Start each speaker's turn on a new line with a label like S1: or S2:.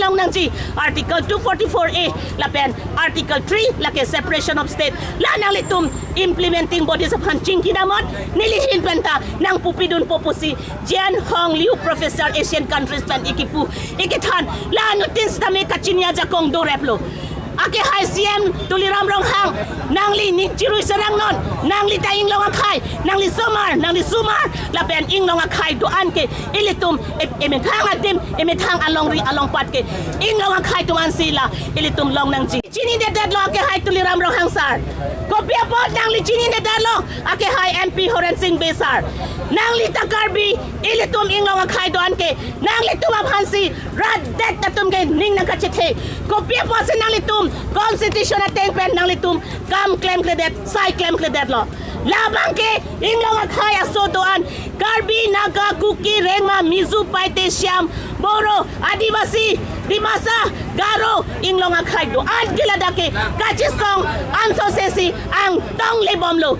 S1: long nang ji Article 244A lapen Article 3 lake separation of state la nang litum implementing bodies of hanching kinamot nilihin penta nang pupidun popusi Jian Hong Liu Professor Asian countries pen ikipu ikithan la nutin stame kachinya jakong do replo ake hai CM tuliram rong hang nang li ni chiru sarang non nang li taing long akai nang li sumar la pen ing long akai do an ke ilitum emen thang atim emen thang along ri along pat ke ing long akai tu an sila ilitum long nang ji chini de dead lo ake hai tuliram rong hang sar kopia pot nang li chini de dead lo ake hai MP Horen Singh Besar nang li takarbi ilitum ing long akai do an ke nang li tum aphansi rad det tatum ke ning nang kachete kopia pot se nang li tum constitution at pen nang litum kam claim kledet sai claim kledet lo labang ke inglong akhaya sodoan karbi naga kuki rengma mizu paite syam boro adivasi dimasa garo inglong akhai do an giladake kachisong ansosesi ang tong lebom lo